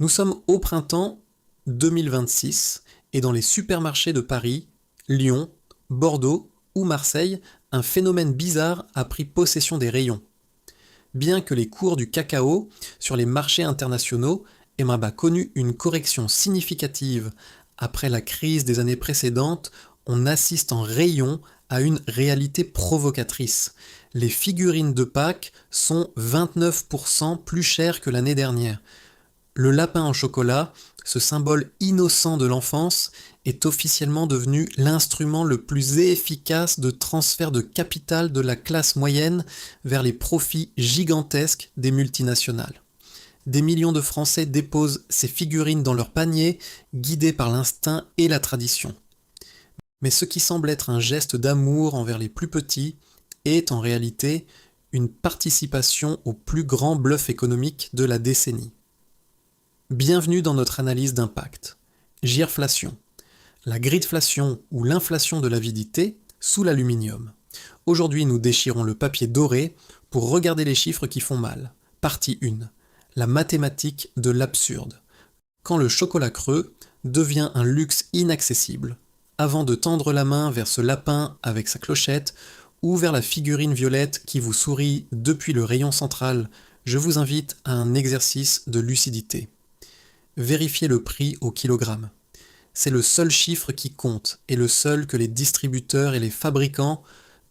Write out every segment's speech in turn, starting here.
Nous sommes au printemps 2026 et dans les supermarchés de Paris, Lyon, Bordeaux ou Marseille, un phénomène bizarre a pris possession des rayons. Bien que les cours du cacao sur les marchés internationaux aient connu une correction significative après la crise des années précédentes, on assiste en rayon à une réalité provocatrice. Les figurines de Pâques sont 29% plus chères que l'année dernière. Le lapin en chocolat, ce symbole innocent de l'enfance, est officiellement devenu l'instrument le plus efficace de transfert de capital de la classe moyenne vers les profits gigantesques des multinationales. Des millions de Français déposent ces figurines dans leur panier, guidés par l'instinct et la tradition. Mais ce qui semble être un geste d'amour envers les plus petits est en réalité une participation au plus grand bluff économique de la décennie. Bienvenue dans notre analyse d'impact. Gyrflation, la gridflation ou l'inflation de l'avidité sous l'aluminium. Aujourd'hui, nous déchirons le papier doré pour regarder les chiffres qui font mal. Partie 1. La mathématique de l'absurde. Quand le chocolat creux devient un luxe inaccessible, avant de tendre la main vers ce lapin avec sa clochette ou vers la figurine violette qui vous sourit depuis le rayon central, je vous invite à un exercice de lucidité. Vérifiez le prix au kilogramme. C'est le seul chiffre qui compte et le seul que les distributeurs et les fabricants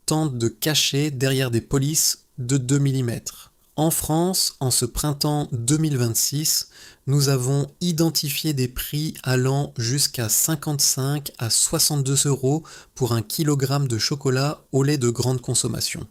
tentent de cacher derrière des polices de 2 mm. En France, en ce printemps 2026, nous avons identifié des prix allant jusqu'à 55 à 62 € pour un kilogramme de chocolat au lait de grande consommation.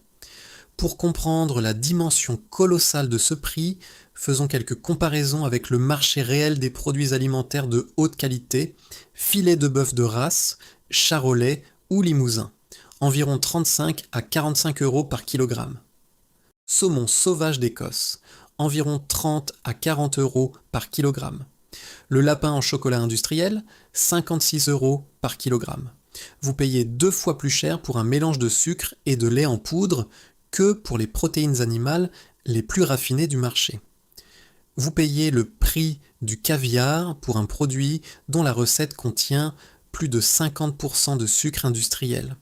Pour comprendre la dimension colossale de ce prix, faisons quelques comparaisons avec le marché réel des produits alimentaires de haute qualité, filet de bœuf de race, charolais ou limousin, environ 35 à 45 € par kilogramme. Saumon sauvage d'Écosse, environ 30 à 40 € par kilogramme. Le lapin en chocolat industriel, 56 € par kilogramme. Vous payez 2 fois plus cher pour un mélange de sucre et de lait en poudre que pour les protéines animales les plus raffinées du marché. Vous payez le prix du caviar pour un produit dont la recette contient plus de 50% de sucre industriel.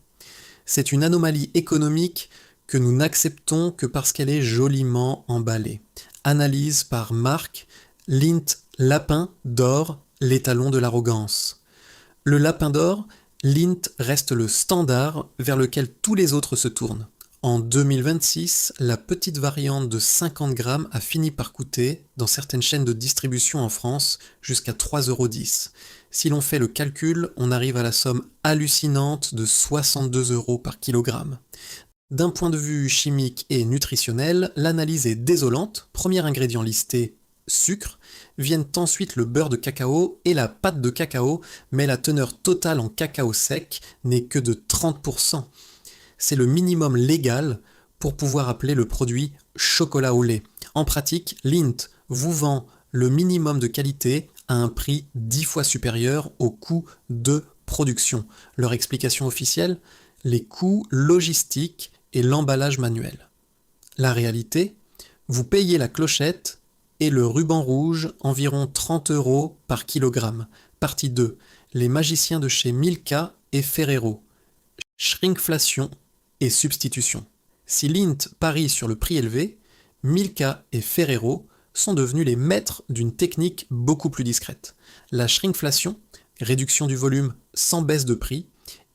C'est une anomalie économique que nous n'acceptons que parce qu'elle est joliment emballée. Analyse par Marc, Lint Lapin d'or, l'étalon de l'arrogance. Le lapin d'or, Lint reste le standard vers lequel tous les autres se tournent. En 2026, la petite variante de 50 grammes a fini par coûter, dans certaines chaînes de distribution en France, jusqu'à 3,10 €. Si l'on fait le calcul, on arrive à la somme hallucinante de 62 € par kilogramme. D'un point de vue chimique et nutritionnel, l'analyse est désolante. Premier ingrédient listé, sucre. Viennent ensuite le beurre de cacao et la pâte de cacao, mais la teneur totale en cacao sec n'est que de 30%. C'est le minimum légal pour pouvoir appeler le produit chocolat au lait. En pratique, Lindt vous vend le minimum de qualité à un prix 10 fois supérieur au coût de production. Leur explication officielle, les coûts logistiques et l'emballage manuel. La réalité, vous payez la clochette et le ruban rouge environ 30 € par kilogramme. Partie 2. Les magiciens de chez Milka et Ferrero. Shrinkflation et substitution. Si Lindt parie sur le prix élevé, Milka et Ferrero sont devenus les maîtres d'une technique beaucoup plus discrète. La shrinkflation, réduction du volume sans baisse de prix,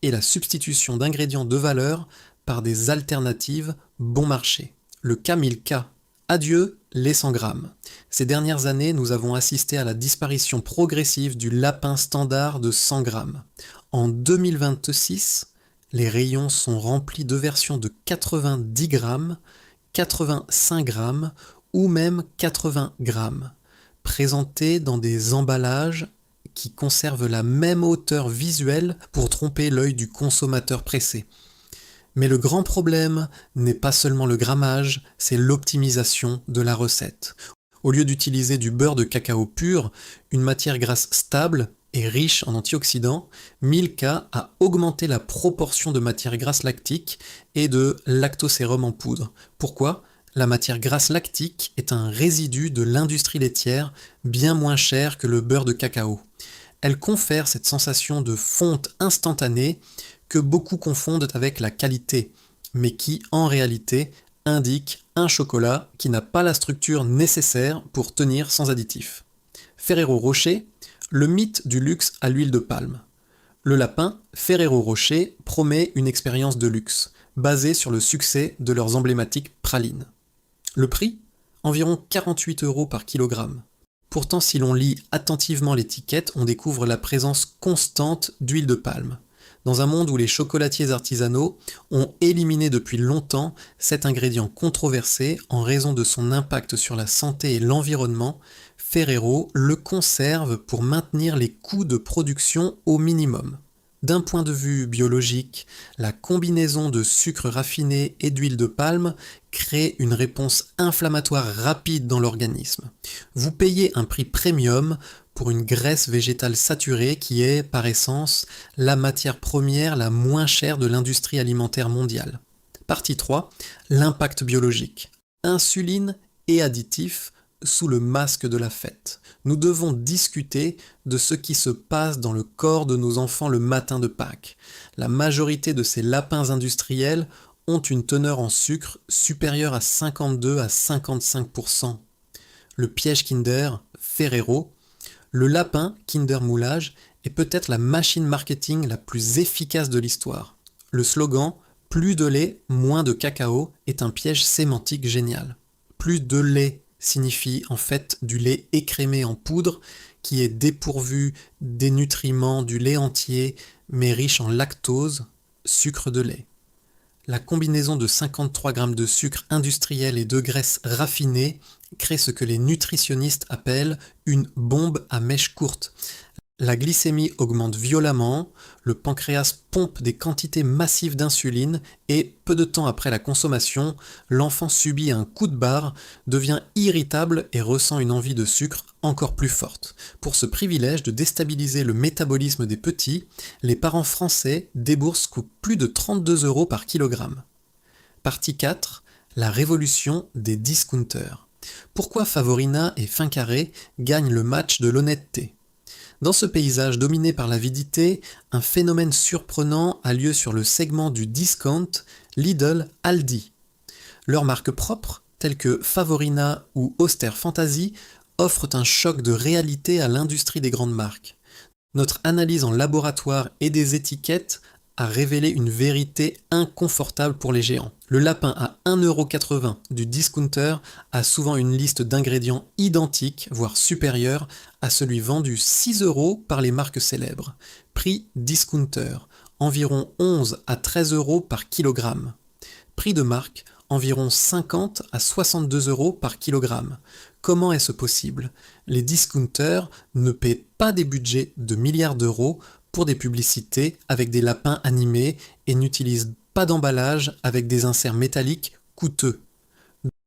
et la substitution d'ingrédients de valeur par des alternatives bon marché. Le cas Milka. Adieu les 100 grammes. Ces dernières années, nous avons assisté à la disparition progressive du lapin standard de 100 grammes. En 2026, les rayons sont remplis de versions de 90 grammes, 85 grammes ou même 80 grammes, présentées dans des emballages qui conservent la même hauteur visuelle pour tromper l'œil du consommateur pressé. Mais le grand problème n'est pas seulement le grammage, c'est l'optimisation de la recette. Au lieu d'utiliser du beurre de cacao pur, une matière grasse stable et riche en antioxydants, Milka a augmenté la proportion de matière grasse lactique et de lactosérum en poudre. Pourquoi ? La matière grasse lactique est un résidu de l'industrie laitière bien moins cher que le beurre de cacao. Elle confère cette sensation de fonte instantanée que beaucoup confondent avec la qualité, mais qui, en réalité, indique un chocolat qui n'a pas la structure nécessaire pour tenir sans additifs. Ferrero Rocher, le mythe du luxe à l'huile de palme. Le lapin Ferrero Rocher promet une expérience de luxe, basée sur le succès de leurs emblématiques pralines. Le prix ? Environ 48 € par kilogramme. Pourtant, si l'on lit attentivement l'étiquette, on découvre la présence constante d'huile de palme. Dans un monde où les chocolatiers artisanaux ont éliminé depuis longtemps cet ingrédient controversé en raison de son impact sur la santé et l'environnement, Ferrero le conserve pour maintenir les coûts de production au minimum. D'un point de vue biologique, la combinaison de sucre raffiné et d'huile de palme crée une réponse inflammatoire rapide dans l'organisme. Vous payez un prix premium pour une graisse végétale saturée qui est, par essence, la matière première la moins chère de l'industrie alimentaire mondiale. Partie 3. L'impact biologique. Insuline et additifs sous le masque de la fête. Nous devons discuter de ce qui se passe dans le corps de nos enfants le matin de Pâques. La majorité de ces lapins industriels ont une teneur en sucre supérieure à 52 à 55%. Le piège Kinder, Ferrero, le lapin Kinder Moulage est peut-être la machine marketing la plus efficace de l'histoire. Le slogan « Plus de lait, moins de cacao » est un piège sémantique génial. Plus de lait signifie en fait du lait écrémé en poudre qui est dépourvu des nutriments du lait entier mais riche en lactose, sucre de lait. La combinaison de 53 g de sucre industriel et de graisse raffinée crée ce que les nutritionnistes appellent une bombe à mèche courte. La glycémie augmente violemment, le pancréas pompe des quantités massives d'insuline et, peu de temps après la consommation, l'enfant subit un coup de barre, devient irritable et ressent une envie de sucre encore plus forte. Pour ce privilège de déstabiliser le métabolisme des petits, les parents français déboursent plus de 32 € par kilogramme. Partie 4. La révolution des discounters. Pourquoi Favorina et Fincarré gagnent le match de l'honnêteté ? Dans ce paysage dominé par l'avidité, un phénomène surprenant a lieu sur le segment du discount Lidl Aldi. Leurs marques propres, telles que Favorina ou Auster Fantasy, offrent un choc de réalité à l'industrie des grandes marques. Notre analyse en laboratoire et des étiquettes a révélé une vérité inconfortable pour les géants. Le lapin à 1,80 € du discounter a souvent une liste d'ingrédients identiques, voire supérieure à celui vendu 6 € par les marques célèbres. Prix discounter, environ 11 à 13 € par kilogramme. Prix de marque, environ 50 à 62 € par kilogramme. Comment est-ce possible ? Les discounters ne paient pas des budgets de milliards d'euros pour des publicités avec des lapins animés et n'utilisent pas d'emballage avec des inserts métalliques coûteux.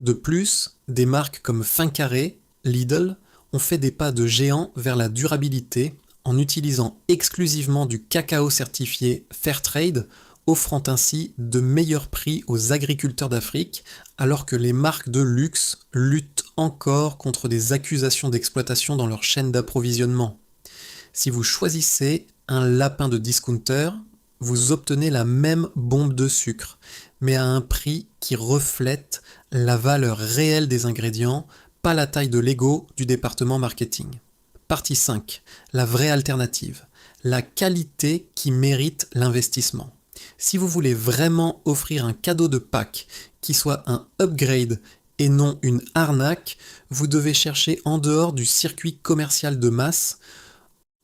De plus, des marques comme Fincarré, Lidl ont fait des pas de géant vers la durabilité en utilisant exclusivement du cacao certifié Fairtrade, offrant ainsi de meilleurs prix aux agriculteurs d'Afrique, alors que les marques de luxe luttent encore contre des accusations d'exploitation dans leur chaîne d'approvisionnement. Si vous choisissez un lapin de discounter, vous obtenez la même bombe de sucre, mais à un prix qui reflète la valeur réelle des ingrédients, pas la taille de l'ego du département marketing. Partie 5. La vraie alternative. La qualité qui mérite l'investissement. Si vous voulez vraiment offrir un cadeau de Pâques qui soit un upgrade et non une arnaque, vous devez chercher en dehors du circuit commercial de masse.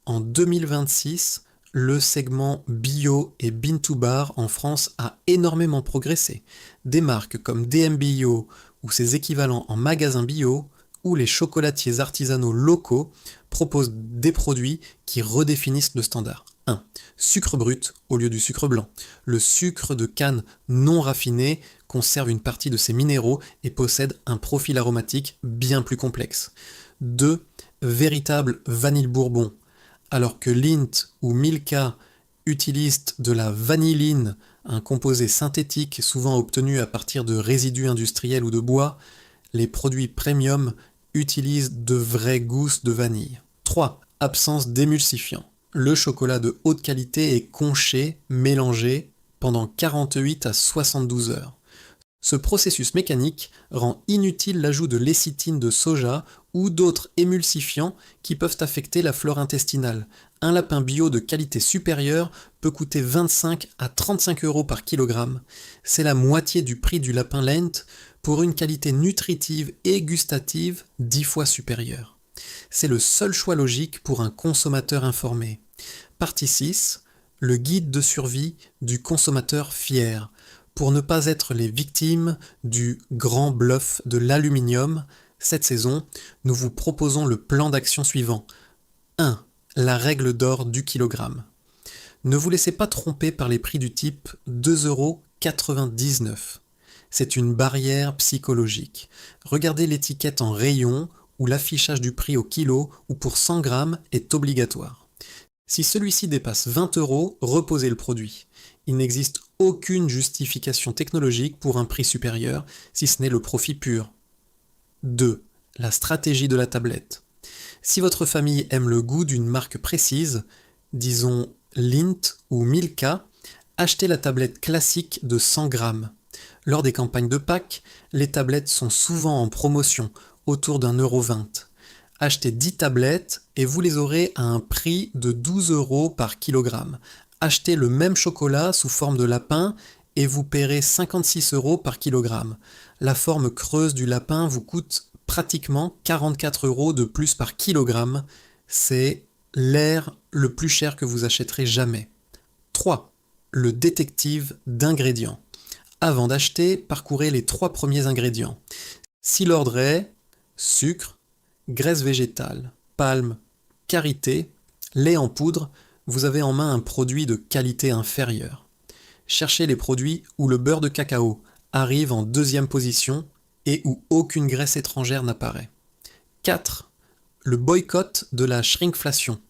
En 2026, le segment bio et bean-to-bar en France a énormément progressé. Des marques comme DM Bio ou ses équivalents en magasin bio ou les chocolatiers artisanaux locaux proposent des produits qui redéfinissent le standard. 1. Sucre brut au lieu du sucre blanc. Le sucre de canne non raffiné conserve une partie de ses minéraux et possède un profil aromatique bien plus complexe. 2. Véritable vanille bourbon. Alors que Lindt ou Milka utilisent de la vanilline un composé synthétique souvent obtenu à partir de résidus industriels ou de bois, les produits premium utilisent de vraies gousses de vanille. 3. Absence d'émulsifiant. Le chocolat de haute qualité est conché, mélangé, pendant 48 à 72 heures. Ce processus mécanique rend inutile l'ajout de lécithine de soja ou d'autres émulsifiants qui peuvent affecter la flore intestinale. Un lapin bio de qualité supérieure peut coûter 25 à 35 euros par kilogramme. C'est la moitié du prix du lapin Lent pour une qualité nutritive et gustative 10 fois supérieure. C'est le seul choix logique pour un consommateur informé. Partie 6. Le guide de survie du consommateur fier. Pour ne pas être les victimes du grand bluff de l'aluminium, cette saison, nous vous proposons le plan d'action suivant. 1. La règle d'or du kilogramme. Ne vous laissez pas tromper par les prix du type 2,99 €. C'est une barrière psychologique. Regardez l'étiquette en rayon où l'affichage du prix au kilo ou pour 100 grammes est obligatoire. Si celui-ci dépasse 20 €, reposez le produit. Il n'existe aucune justification technologique pour un prix supérieur, si ce n'est le profit pur. 2. La stratégie de la tablette. Si votre famille aime le goût d'une marque précise, disons Lindt ou Milka, achetez la tablette classique de 100 grammes. Lors des campagnes de Pâques, les tablettes sont souvent en promotion, autour d'1,20 €. Achetez 10 tablettes et vous les aurez à un prix de 12 € par kilogramme. Achetez le même chocolat sous forme de lapin et vous paierez 56 € par kilogramme. La forme creuse du lapin vous coûte pratiquement 44 € de plus par kilogramme. C'est l'air le plus cher que vous achèterez jamais. 3. Le détective d'ingrédients. Avant d'acheter, parcourez les 3 premiers ingrédients. Si l'ordre est sucre, graisse végétale, palme, karité, lait en poudre, vous avez en main un produit de qualité inférieure. Cherchez les produits où le beurre de cacao arrive en deuxième position et où aucune graisse étrangère n'apparaît. 4. Le boycott de la shrinkflation.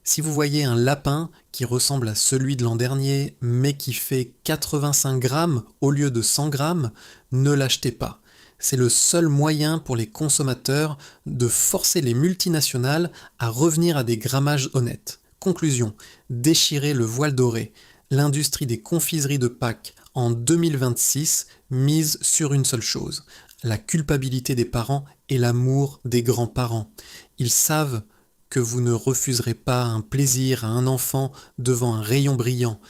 Si vous voyez un lapin qui ressemble à celui de l'an dernier, mais qui fait 85 grammes au lieu de 100 grammes, ne l'achetez pas. C'est le seul moyen pour les consommateurs de forcer les multinationales à revenir à des grammages honnêtes. Conclusion, déchirez le voile doré. L'industrie des confiseries de Pâques en 2026 mise sur une seule chose, la culpabilité des parents et l'amour des grands-parents. Ils savent que vous ne refuserez pas un plaisir à un enfant devant un rayon brillant.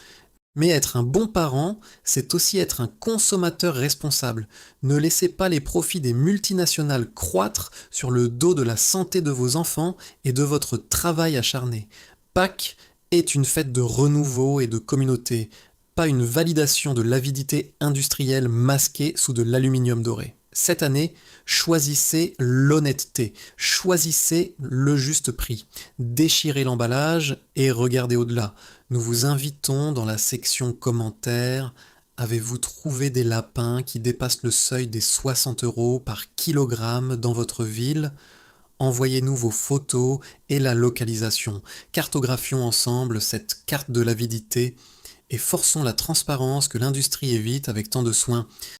Mais être un bon parent, c'est aussi être un consommateur responsable. Ne laissez pas les profits des multinationales croître sur le dos de la santé de vos enfants et de votre travail acharné. Pâques est une fête de renouveau et de communauté, pas une validation de l'avidité industrielle masquée sous de l'aluminium doré. Cette année, choisissez l'honnêteté, choisissez le juste prix, déchirez l'emballage et regardez au-delà. Nous vous invitons dans la section commentaires. Avez-vous trouvé des lapins qui dépassent le seuil des 60 € par kilogramme dans votre ville ? Envoyez-nous vos photos et la localisation. Cartographions ensemble cette carte de l'avidité et forçons la transparence que l'industrie évite avec tant de soin.